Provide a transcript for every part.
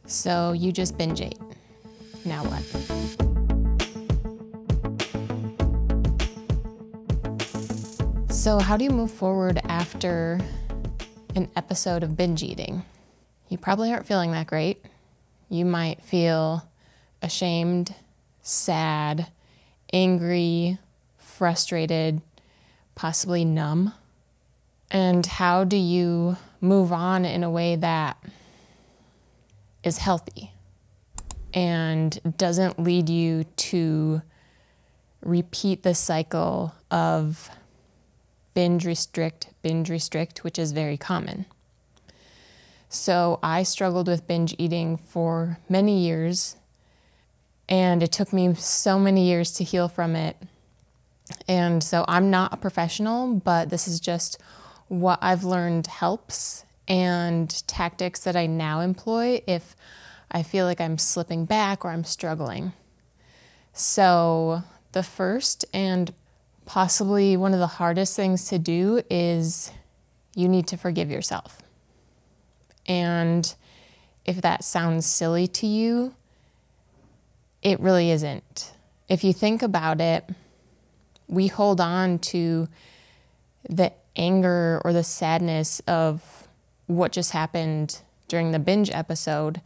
So you just binge ate. Now what? So how do you move forward after an episode of binge eating? You probably aren't feeling that great. You might feel ashamed, sad, angry, frustrated, possibly numb. And how do you move on in a way that is healthy and doesn't lead you to repeat the cycle of binge restrict, which is very common. So I struggled with binge eating for many years, and it took me so many years to heal from it. And so I'm not a professional, but this is just what I've learned helps and tactics that I now employ if I feel like I'm slipping back or I'm struggling. So the first and possibly one of the hardest things to do is you need to forgive yourself. And if that sounds silly to you, it really isn't. If you think about it, we hold on to the anger or the sadness of what just happened during the binge episode,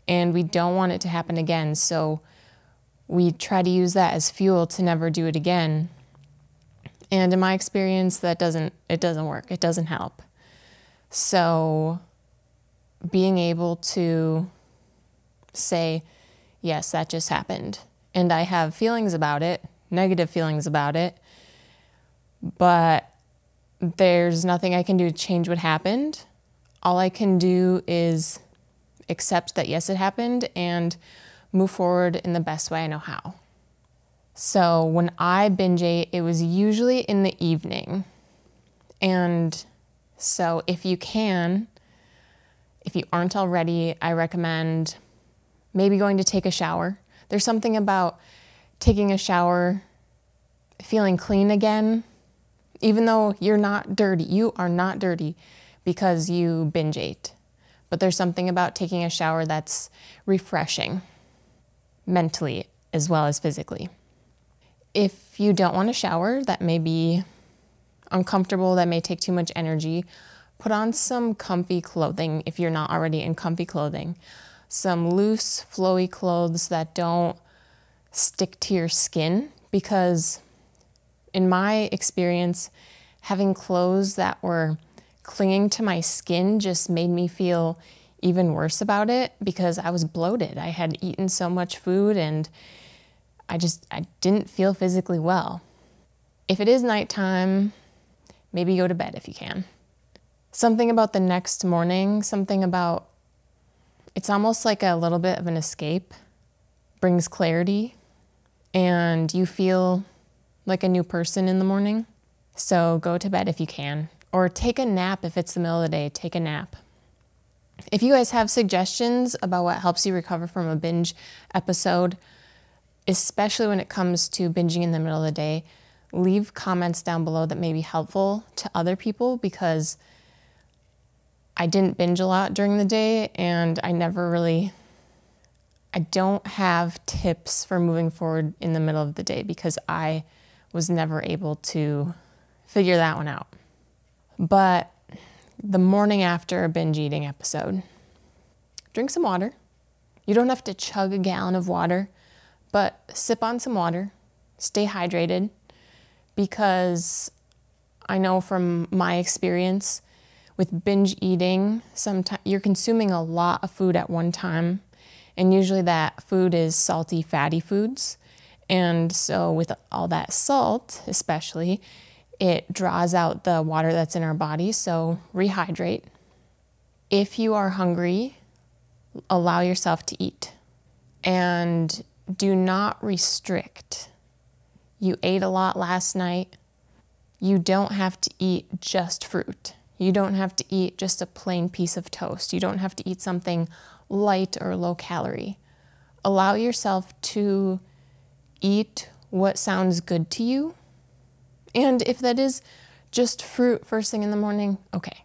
and we don't want it to happen again. So we try to use that as fuel to never do it again. And in my experience, it doesn't work. It doesn't help. So being able to say, yes, that just happened, and I have feelings about it, negative feelings about it, but there's nothing I can do to change what happened. All I can do is accept that, yes, it happened, and move forward in the best way I know how. So when I binge ate, it was usually in the evening. And so if you aren't already, I recommend maybe going to take a shower. There's something about taking a shower, feeling clean again. Even though you're not dirty, you are not dirty because you binge ate. But there's something about taking a shower that's refreshing, mentally as well as physically. If you don't want to shower, that may be uncomfortable, that may take too much energy, put on some comfy clothing if you're not already in comfy clothing. Some loose, flowy clothes that don't stick to your skin, because in my experience, having clothes that were clinging to my skin just made me feel even worse about it because I was bloated. I had eaten so much food and I didn't feel physically well. If it is nighttime, maybe go to bed if you can. Something about the next morning, it's almost like a little bit of an escape, brings clarity, and you feel like a new person in the morning. So go to bed if you can, or take a nap if it's the middle of the day, take a nap. If you guys have suggestions about what helps you recover from a binge episode, especially when it comes to binging in the middle of the day, leave comments down below that may be helpful to other people, because I didn't binge a lot during the day and I don't have tips for moving forward in the middle of the day because I was never able to figure that one out. But the morning after a binge eating episode, drink some water. You don't have to chug a gallon of water, but sip on some water, stay hydrated, because I know from my experience with binge eating, sometimes you're consuming a lot of food at one time, and usually that food is salty, fatty foods. And so with all that salt, especially, it draws out the water that's in our body, so rehydrate. If you are hungry, allow yourself to eat. And do not restrict. You ate a lot last night. You don't have to eat just fruit. You don't have to eat just a plain piece of toast. You don't have to eat something light or low calorie. Allow yourself to eat what sounds good to you. And if that is just fruit first thing in the morning, okay.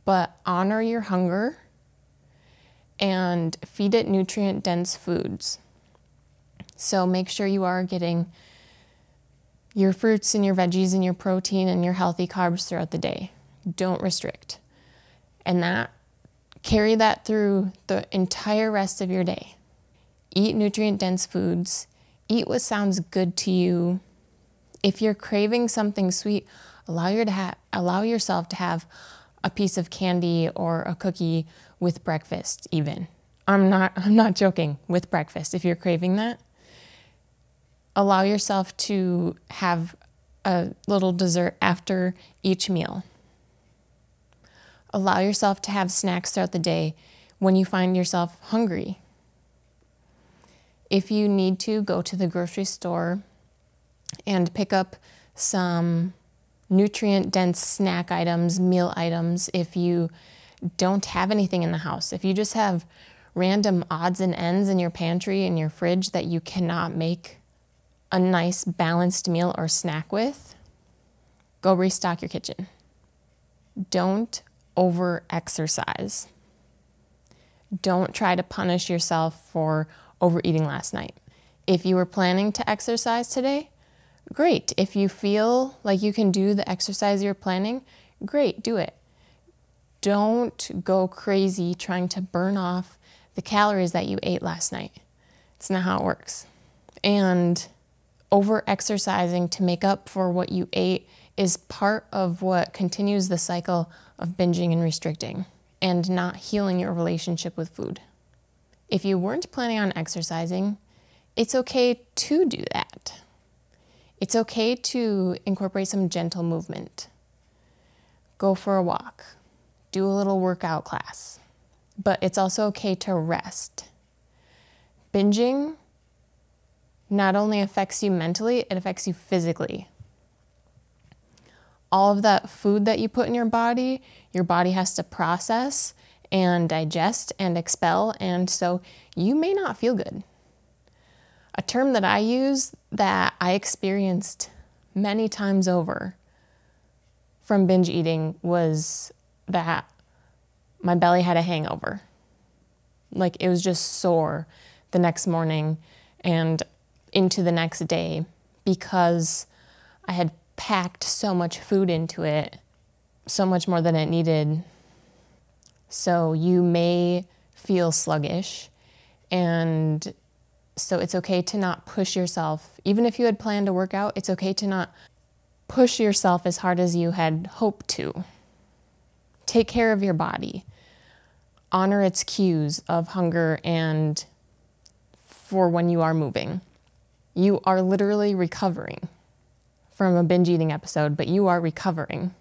But honor your hunger and feed it nutrient-dense foods. So make sure you are getting your fruits and your veggies and your protein and your healthy carbs throughout the day. Don't restrict. And carry that through the entire rest of your day. Eat nutrient-dense foods. Eat what sounds good to you. If you're craving something sweet, allow yourself to have a piece of candy or a cookie with breakfast even. I'm not joking, with breakfast. If you're craving that, allow yourself to have a little dessert after each meal. Allow yourself to have snacks throughout the day when you find yourself hungry. If you need to, go to the grocery store and pick up some nutrient-dense snack items, meal items, if you don't have anything in the house. If you just have random odds and ends in your pantry and your fridge that you cannot make a nice balanced meal or snack with, go restock your kitchen. Don't over-exercise. Don't try to punish yourself for overeating last night. If you were planning to exercise today, great. If you feel like you can do the exercise you're planning, great, do it. Don't go crazy trying to burn off the calories that you ate last night. It's not how it works. And over-exercising to make up for what you ate is part of what continues the cycle of binging and restricting and not healing your relationship with food. If you weren't planning on exercising, it's okay to do that. It's okay to incorporate some gentle movement. Go for a walk. Do a little workout class. But it's also okay to rest. Binging not only affects you mentally, it affects you physically. All of that food that you put in your body has to process and digest and expel, and so you may not feel good. A term that I use that I experienced many times over from binge eating was that my belly had a hangover. Like it was just sore the next morning and into the next day because I had packed so much food into it, so much more than it needed. So you may feel sluggish, and so it's okay to not push yourself. Even if you had planned to work out, it's okay to not push yourself as hard as you had hoped to. Take care of your body. Honor its cues of hunger and for when you are moving. You are literally recovering from a binge eating episode, but you are recovering.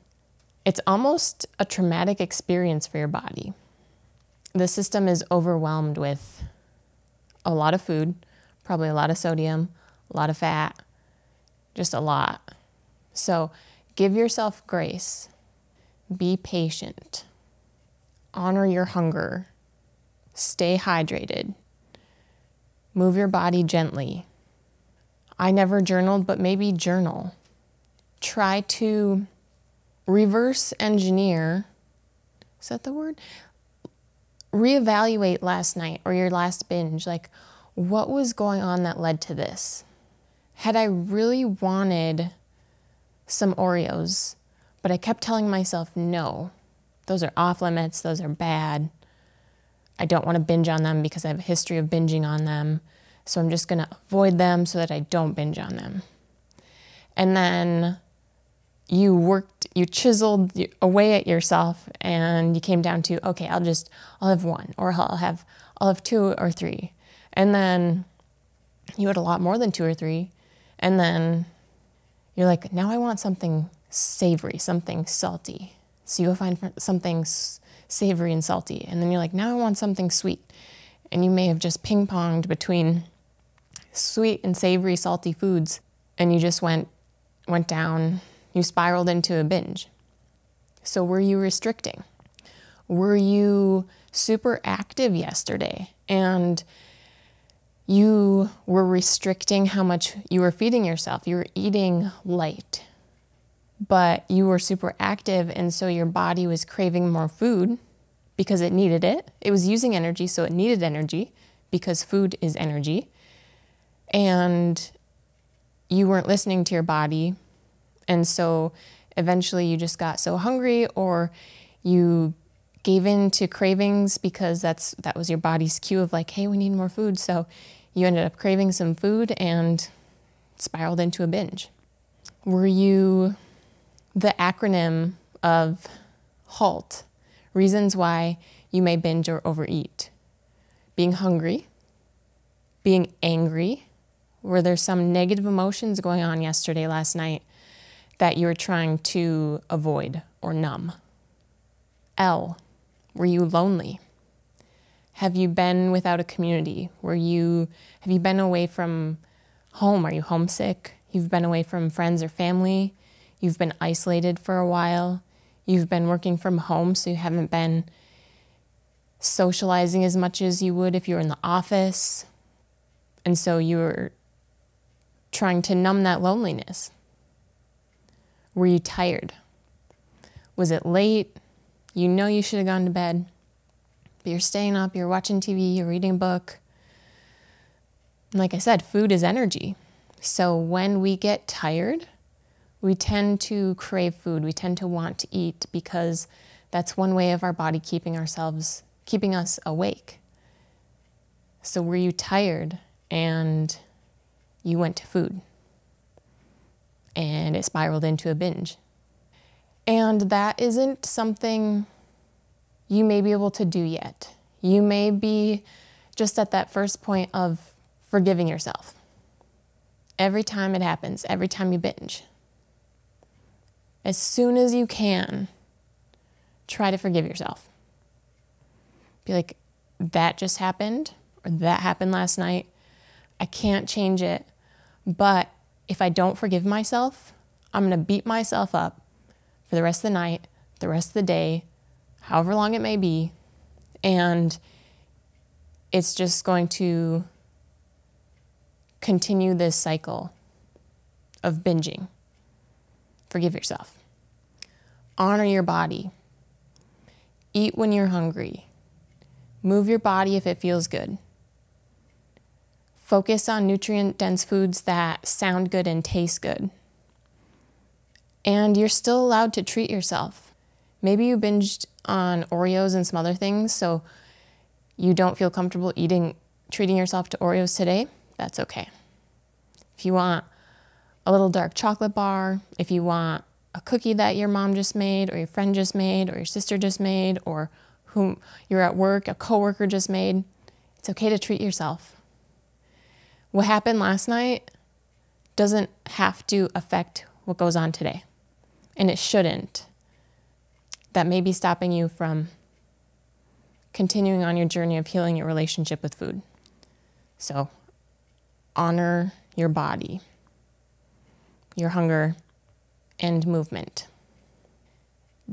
It's almost a traumatic experience for your body. The system is overwhelmed with a lot of food, probably a lot of sodium, a lot of fat, just a lot. So give yourself grace. Be patient. Honor your hunger. Stay hydrated. Move your body gently. I never journaled, but maybe journal. Try to reverse engineer, is that the word? Reevaluate last night or your last binge. Like, what was going on that led to this? Had I really wanted some Oreos, but I kept telling myself, no, those are off limits, those are bad. I don't want to binge on them because I have a history of binging on them. So I'm just going to avoid them so that I don't binge on them. And then you chiseled away at yourself and you came down to, okay, I'll have one, or I'll have 2 or 3. And then you had a lot more than 2 or 3. And then you're like, now I want something savory, something salty. So you go find something savory and salty. And then you're like, now I want something sweet. And you may have just ping-ponged between sweet and savory, salty foods. And you just went down, you spiraled into a binge. So were you restricting? Were you super active yesterday and you were restricting how much you were feeding yourself? You were eating light, but you were super active, and so your body was craving more food because it needed it. It was using energy, so it needed energy because food is energy. And you weren't listening to your body. And so eventually you just got so hungry, or you gave in to cravings because that was your body's cue of like, hey, we need more food. So you ended up craving some food and spiraled into a binge. Were you the acronym of HALT, reasons why you may binge or overeat? Being hungry, being angry. Were there some negative emotions going on yesterday, last night, that you were trying to avoid or numb? L, were you lonely? Have you been without a community? Have you been away from home? Are you homesick? You've been away from friends or family. You've been isolated for a while. You've been working from home, so you haven't been socializing as much as you would if you were in the office. And so you were trying to numb that loneliness. Were you tired? Was it late? You know you should have gone to bed, but you're staying up, you're watching TV, you're reading a book. And like I said, food is energy. So when we get tired, we tend to crave food. We tend to want to eat because that's one way of our body keeping us awake. So were you tired and you went to food and it spiraled into a binge? And that isn't something you may be able to do yet. You may be just at that first point of forgiving yourself. Every time it happens, every time you binge, as soon as you can, try to forgive yourself. Be like, that just happened, or that happened last night. I can't change it, but if I don't forgive myself, I'm going to beat myself up for the rest of the night, the rest of the day, however long it may be, and it's just going to continue this cycle of binging. Forgive yourself. Honor your body. Eat when you're hungry. Move your body if it feels good. Focus on nutrient-dense foods that sound good and taste good. And you're still allowed to treat yourself. Maybe you binged on Oreos and some other things, so you don't feel comfortable treating yourself to Oreos today. That's okay. If you want a little dark chocolate bar, if you want a cookie that your mom just made, or your friend just made, or your sister just made, or whom you're at work, a coworker just made, it's okay to treat yourself. What happened last night doesn't have to affect what goes on today. And it shouldn't. That may be stopping you from continuing on your journey of healing your relationship with food. So honor your body, your hunger, and movement.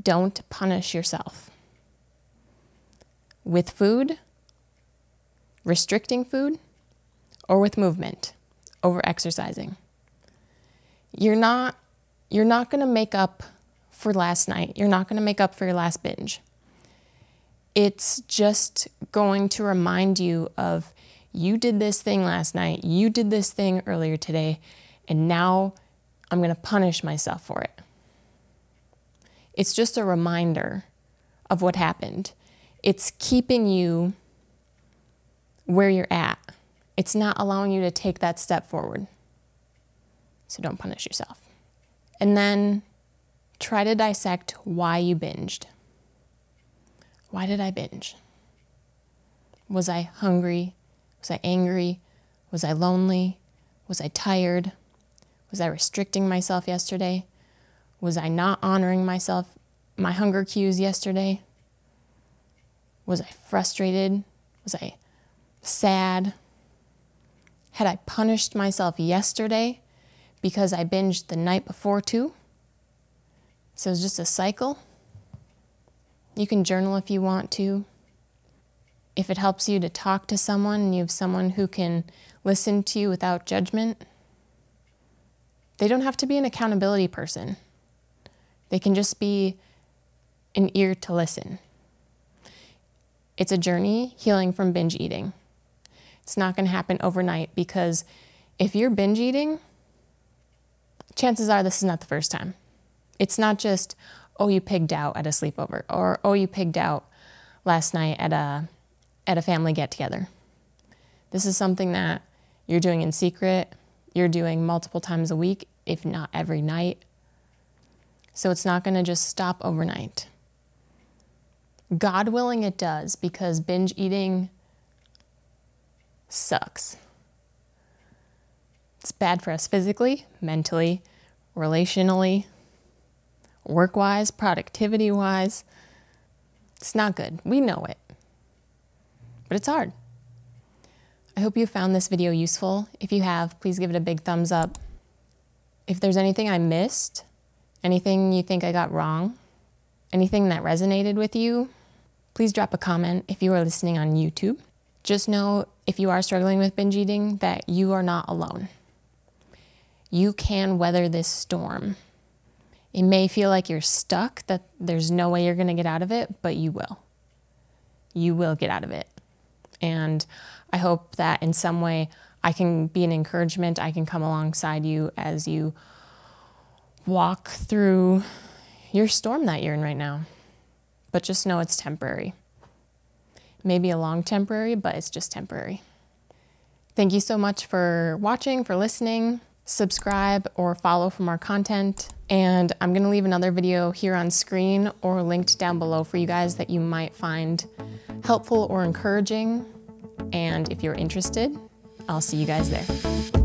Don't punish yourself. With food, restricting food, or with movement, over exercising. You're not going to make up for last night. You're not going to make up for your last binge. It's just going to remind you of, you did this thing last night, you did this thing earlier today, and now I'm going to punish myself for it. It's just a reminder of what happened. It's keeping you where you're at. It's not allowing you to take that step forward. So don't punish yourself. And then try to dissect why you binged. Why did I binge? Was I hungry? Was I angry? Was I lonely? Was I tired? Was I restricting myself yesterday? Was I not honoring myself, my hunger cues yesterday? Was I frustrated? Was I sad? Had I punished myself yesterday because I binged the night before too? So it's just a cycle. You can journal if you want to. If it helps you to talk to someone and you have someone who can listen to you without judgment, they don't have to be an accountability person. They can just be an ear to listen. It's a journey healing from binge eating. It's not going to happen overnight, because if you're binge eating, chances are this is not the first time. It's not just, oh, you pigged out at a sleepover, or oh, you pigged out last night at a family get-together. This is something that you're doing in secret. You're doing multiple times a week, if not every night. So it's not going to just stop overnight. God willing, it does, because binge eating sucks. It's bad for us physically, mentally, relationally, work-wise, productivity-wise. It's not good. We know it. But it's hard. I hope you found this video useful. If you have, please give it a big thumbs up. If there's anything I missed, anything you think I got wrong, anything that resonated with you, please drop a comment if you are listening on YouTube. Just know, if you are struggling with binge eating, that you are not alone. You can weather this storm. It may feel like you're stuck, that there's no way you're going to get out of it, but you will. You will get out of it. And I hope that in some way I can be an encouragement. I can come alongside you as you walk through your storm that you're in right now. But just know it's temporary. Maybe a long temporary, but it's just temporary. Thank you so much for watching, for listening. Subscribe or follow for more content. And I'm going to leave another video here on screen or linked down below for you guys that you might find helpful or encouraging. And if you're interested, I'll see you guys there.